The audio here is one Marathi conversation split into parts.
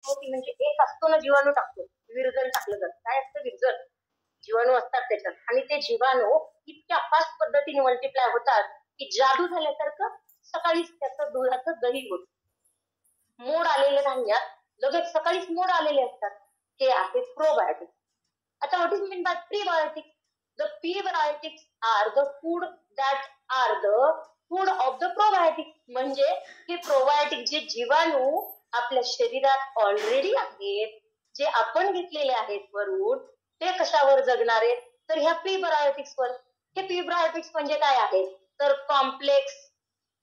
होती म्हणजे एक असतो ना जीवाणू टाकतो, विरजण टाकलं जातं. काय असतं विरजण? जीवाणू असतात त्याच्यात आणि ते जीवाणू इतक्या फास्ट पद्धतीने मल्टिप्लाय होतात की जादू झाल्यासारखं सकाळीच त्याचं दुधाचं दही होत. मोड आलेले धान्यात लगेच सकाळीच मोड आलेले असतात. हे आहे प्रोबायोटिक्स. आता what is mean by prebiotics? The prebiotics are the food that are the food of the probiotics. म्हणजे हे प्रोबायोटिक जे जीवाणू आपल्या शरीरात ऑलरेडी आहेत, जे आपण घेतलेले आहेत वरून, ते कशावर जगणार आहेत? तर ह्या प्रीबायोटिक्स वर. हे प्रीबायोटिक्स म्हणजे काय आहे? तर कॉम्प्लेक्स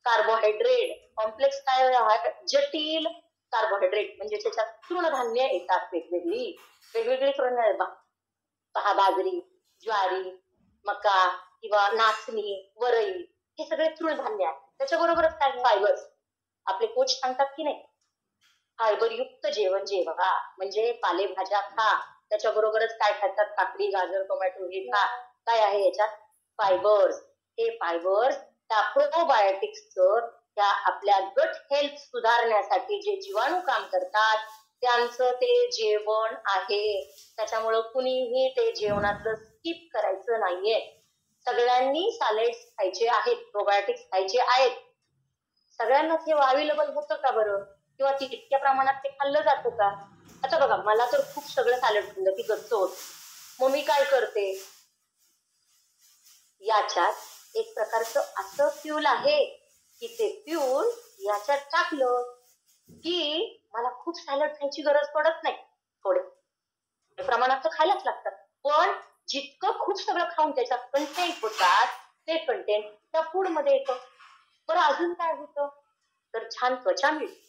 कार्बोहायड्रेट. कॉम्प्लेक्स काय आहे? जटिल कार्बोहायड्रेट म्हणजे त्याच्यात तृणधान्य येतात वेगवेगळी. वेगवेगळी तृणधान्य पहा, बाजरी, ज्वारी, मका किंवा नाचणी, वरई, हे सगळे तृणधान्य आहेत. त्याच्याबरोबरच काय फायबर्स. आपले कोच सांगतात की नाही, फायबरयुक्त जेवण जेवा, म्हणजे पालेभाज्या खा. त्याच्याबरोबरच काय खातात? काकडी, गाजर, टोमॅटो हे खा. काय आहे याच्यात? फायबर्स. हे फायबर्स त्या प्रोबायोटिक्सचं त्या आपल्या गट हेल्थ सुधारण्यासाठी जे जीवाणू काम करतात त्यांचं ते जेवण आहे. त्याच्यामुळं कुणीही ते जेवणातलं स्किप करायचं नाहीये. सगळ्यांनी सॅलेड्स खायचे आहेत, प्रोबायोटिक्स खायचे आहेत. सगळ्यांनाच हे अवेलेबल होतं का बरं? किंवा तितक्या प्रमाणात ते खाल्लं जातं का? आता बघा, मला तर खूप सगळं सॅलड खाल्लं की गच्च होत. मग मी काय करते, याच्यात एक प्रकारचं असं फ्यूल आहे की ते फ्यूल याच्यात टाकलं की मला खूप सॅलड खायची गरज पडत नाही. थोडे प्रमाणात तर खायलाच लागतात, पण जितकं खूप सगळं खाऊन त्याच्यात कंटेंट होतात ते कंटेंट त्या फूड मध्ये येतं. बरं अजून काय होतं? तर छान त्वचा मिळते,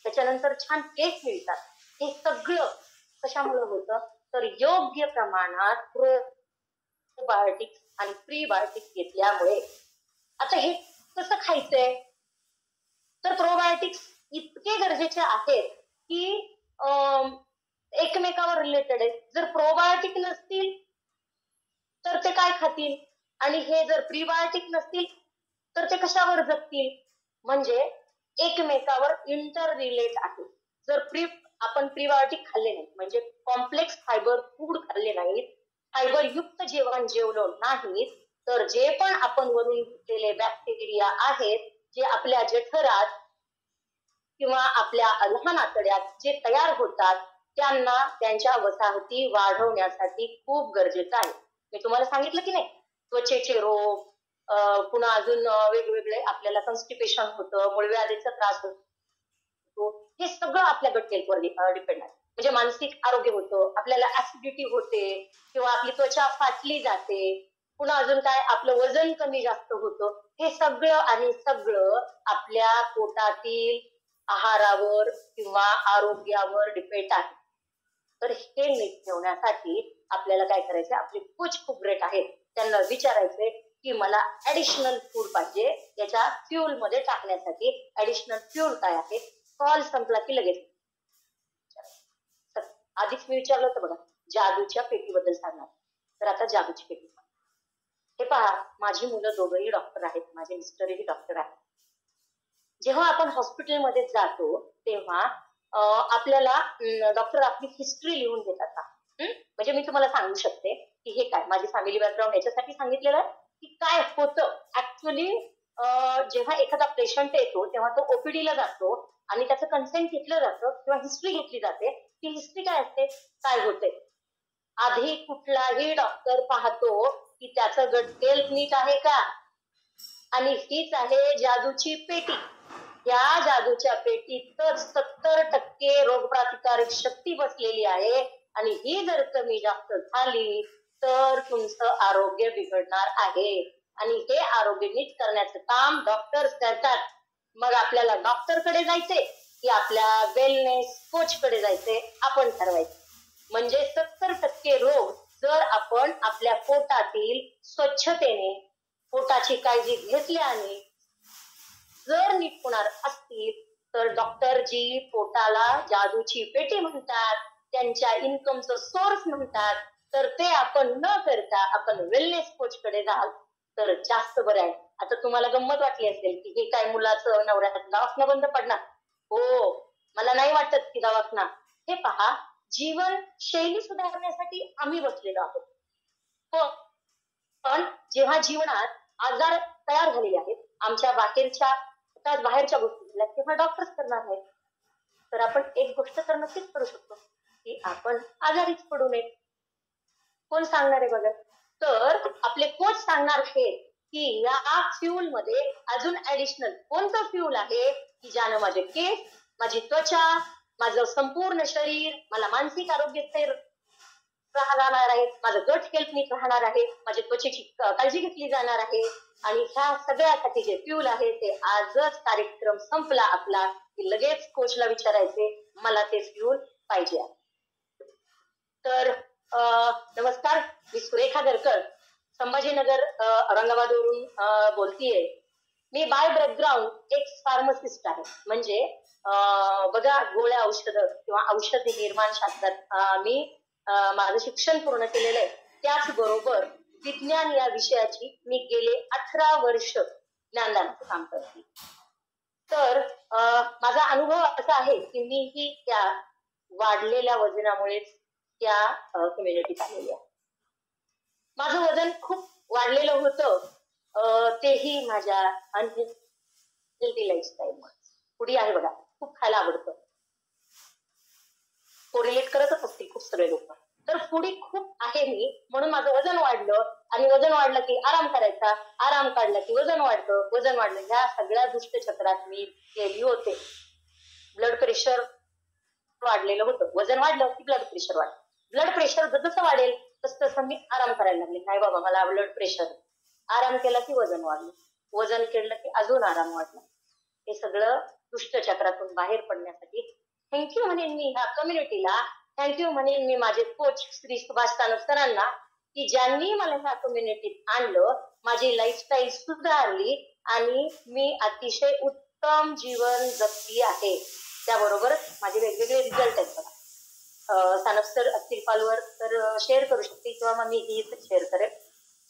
त्याच्यानंतर छान केस मिळतात. हे सगळं कशामुळे होतं? तर योग्य प्रमाणात प्रोबायोटिक्स आणि प्रीबायोटिक्स घेतल्यामुळे. आता हे कसं खायचंय? तर प्रोबायोटिक्स इतके गरजेचे आहेत की एकमेकावर रिलेटेड आहेत. जर प्रोबायोटिक नसतील तर ते काय खातील, आणि हे जर प्रीबायोटिक नसतील तर ते कशावर जगतील? म्हणजे एकमेकावर इंटर रिलेट आहे. जर आपण प्रीबायोटिक खाल्ले नाही, म्हणजे कॉम्प्लेक्स फायबर फूड खाल्ले नाहीत, फायबर युक्त जेवण जेवलो नाहीत, तर जे पण आपण वरून घेतलेले बॅक्टेरिया आहेत जे आपल्या जठरात किंवा आपल्या लहान आतड्यात जे तयार होतात त्यांना त्यांच्या वसाहती वाढवण्यासाठी खूप गरजेचं आहे. मी तुम्हाला सांगितलं की नाही, त्वचेचे रोग, पुन्हा अजून वेगवेगळे आपल्याला कॉन्स्टिपेशन होतं, मूळव्याधीचा त्रास होतो, हे सगळं आपल्या गट हेल्थवर डिपेंड आहे. म्हणजे मानसिक आरोग्य होतं, आपल्याला ऍसिडिटी होते किंवा आपली त्वचा फाटली जाते, पुन्हा अजून काय आपलं वजन कमी जास्त होतं. हे सगळं आणि सगळं आपल्या पोटातील आहारावर किंवा आरोग्यावर डिपेंड आहे. तर हे नीट ठेवण्यासाठी आपल्याला काय करायचं? आपले कोच खूप ग्रेट आहेत, त्यांना विचारायचंय की मला ऍडिशनल फूड पाहिजे याच्या फ्यूल मध्ये टाकण्यासाठी. ऍडिशनल फ्यूल काय आहे? कॉल संपला की लगेच आधीच मी विचारलं होतं बघा, जादूच्या पेटीबद्दल सांगणार. तर आता जादूची पेटी. हे पहा, माझी मुलं दोघंही डॉक्टर आहेत, माझे मिस्टरही डॉक्टर आहेत. जेव्हा आपण हॉस्पिटलमध्ये जातो तेव्हा आपल्याला डॉक्टर आपली हिस्ट्री लिहून देतात. म्हणजे मी तुम्हाला सांगू शकते की हे काय, माझी फॅमिली बॅकग्राऊंड याच्यासाठी सांगितलेलं आहे की काय होतं ऍक्च्युअली. जेव्हा एखादा पेशंट येतो तेव्हा तो ओपीडी ला जातो आणि त्याचं कन्सेंट घेतलं जातं किंवा हिस्ट्री घेतली जाते. ती हिस्ट्री काय असते, काय होते. आधी कुठलाही डॉक्टर पाहतो की त्याचं गट हेल्थ नीट आहे का, आणि हीच आहे जादूची पेटी. या जादूच्या पेटीतच 70% रोगप्रतिकारक शक्ती बसलेली आहे, आणि ही जर कमी जास्त झाली तर तुमचं आरोग्य बिघडणार आहे, आणि हे आरोग्य नीट करण्याचं काम डॉक्टर्स करतात. मग आपल्याला डॉक्टरकडे जायचे की आपल्या वेलनेस कोच कडे जायचे, आपण ठरवायचं. म्हणजे 70% रोग जर आपण आपल्या पोटातील स्वच्छतेने, पोटाची काळजी घेतल्याने जर नीट होणार असतील तर डॉक्टर जी पोटाला जादूची पेटी म्हणतात, त्यांच्या इन्कमचं सोर्स म्हणतात, तर ते आपण न करता आपण वेलनेस कोच कडे जाल तर जास्त बरं आहे. आता तुम्हाला गंमत वाटली असेल की हे काय मुलाचं नवऱ्याचा दवाखाना बंद पडणार. हो, मला नाही वाटत की दवाखाना हे पहा, जीवनशैली सुधारण्यासाठी आम्ही बसलेलो आहोत. पण जेव्हा जीवनात आजार तयार झालेले आहेत, आमच्या बाहेरच्या गोष्टी झाल्या, तेव्हा डॉक्टर्स करणार आहेत. तर आपण एक गोष्ट तर नक्कीच करू शकतो की आपण आजारीच पडू नये. कोण सांगणार आहे बघा? तर आपले कोच सांगणार हे की या फ्यूल मध्ये अजून ऍडिशनल कोणतं फ्यूल आहे की ज्यानं माझे केस, माझी त्वचा, माझं संपूर्ण शरीर, मला मानसिक आरोग्य स्थिर राहणार आहे, माझं गट हेल्थ नीट राहणार आहे, माझ्या त्वचेची काळजी घेतली जाणार आहे. आणि ह्या सगळ्यासाठी जे फ्यूल आहे ते आजच कार्यक्रम संपला आपला की लगेच कोचला विचारायचे मला ते फ्यूल पाहिजे आहे. तर नमस्कार, मी सुरेखा दरकर संभाजीनगर औरंगाबादवरून बोलतीये. मी बाय बॅकग्राऊंड एक फार्मसिस्ट आहे. म्हणजे बघा, गोळ्या औषधं किंवा औषधी निर्माण शास्त्रात मी माझं शिक्षण पूर्ण केलेलं आहे. त्याचबरोबर विज्ञान या विषयाची मी गेले 18 वर्ष ज्ञानदानाचं काम करते. तर माझा अनुभव असा आहे की मी ही त्या वाढलेल्या वजनामुळेच त्या कम्युनिटीत आलेली आहे. माझं वजन खूप वाढलेलं होतं, तेही माझ्या अनहेल्दी लाईफस्टाईलमुळे. फूडी आहे बघा, खूप खायला आवडतं. कोरिलेट करतच असतील खूप सगळे लोक. तर फूडी खूप आहे मी, म्हणून माझं वजन वाढलं. आणि वजन वाढलं की आराम करायचा, आराम काढला की वजन वाढतं, वजन वाढलं. ह्या सगळ्या दुष्टचक्रात मी गेली होते. ब्लड प्रेशर वाढलेलं होतं. वजन वाढलं की ब्लड प्रेशर वाढलं. ब्लड प्रेशर जसं वाढेल तसं मी आराम करायला लागले. नाही बाबा, मला ब्लड प्रेशर. आराम केला की वजन वाढलं, वजन केलं की अजून आराम वाढला. हे सगळं दुष्टचक्रातून बाहेर पडण्यासाठी थँक्यू म्हणेन मी ह्या कम्युनिटीला, थँक्यू म्हणेन मी माझे कोच श्री सुभाष सानप सरांना की ज्यांनी मला ह्या कम्युनिटीत आणलं, माझी लाईफस्टाईल सुधारली आणि मी अतिशय उत्तम जीवन जगती आहे. त्याबरोबरच माझे वेगवेगळे रिझल्ट आहेत बघा. सानप सर असतील फॉलोअर तर शेअर करू शकते किंवा मग मी हीच शेअर करेन.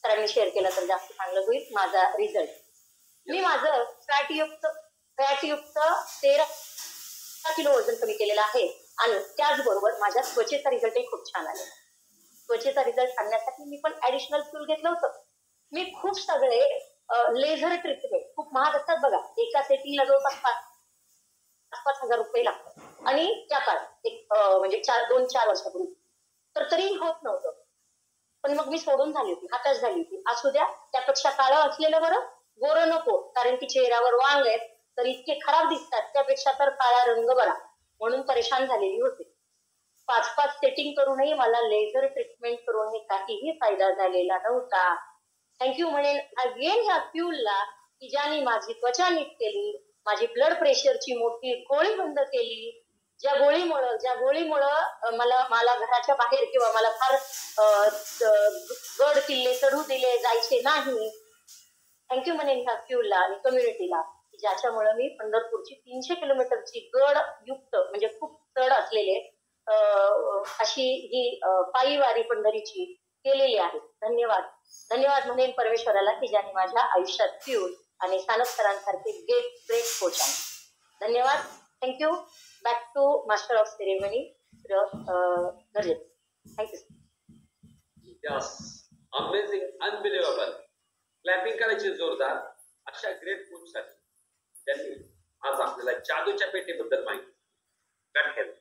सरांनी शेअर केला तर जास्त चांगलं होईल. माझा रिझल्ट, मी माझं फॅटयुक्त 13 किलो वजन कमी केलेलं आहे. आणि त्याचबरोबर माझ्या त्वचेचा रिझल्टही खूप छान आला. त्वचेचा रिझल्ट आणण्यासाठी मी पण ऍडिशनल फ्यूल घेतलं होतं. मी खूप सगळे लेझर ट्रीटमेंट, खूप महाग असतात बघा, एका सेटिंगला जवळपास 5,000 रुपये लागतात. आणि त्या काळात म्हणजे 2-4 वर्षापूर्वी तर तरी होत नव्हतं. पण मग मी सोडून झाली होती, हताश झाली होती. असू द्या, त्यापेक्षा काळं असलेलं बरं, गोरं नको, कारण की चेहऱ्यावर वांग आहेत तर इतके खराब दिसतात, त्यापेक्षा तर काळा रंग बरा, म्हणून परेशान झालेली होते. 5-5 सेटिंग करूनही मला लेझर ट्रीटमेंट करूनही काहीही फायदा झालेला नव्हता. थँक्यू म्हणेन अगेन ह्या फ्यूलला की ज्याने माझी त्वचा नीट केली, माझी ब्लड प्रेशरची मोठी गोळी बंद केली. ज्या गोळीमुळं मला घराच्या बाहेर किंवा मला फार गड किल्ले चढू दिले जायचे नाही. थँक्यू म्हणेन ह्या फ्यूलला आणि कम्युनिटीला ज्याच्यामुळे मी पंढरपूरची 300 किलोमीटरची गड युक्त म्हणजे खूप चढ असलेले अशी ही पायी वारी पंढरीची केलेली आहे. धन्यवाद. धन्यवाद म्हणेन परमेश्वराला की ज्याने माझ्या आयुष्यात फ्यूल आणि सानप सरांसारखे ग्रेट कोच आहे. धन्यवाद. Thank you. Back to master of ceremony गरजे. Thank you. Yes, amazing, unbelievable. Clapping करायची जोरदार अशा ग्रेट कोचसाठी ज्यांनी आज आपल्याला जादूच्या पेटीबद्दल माहिती.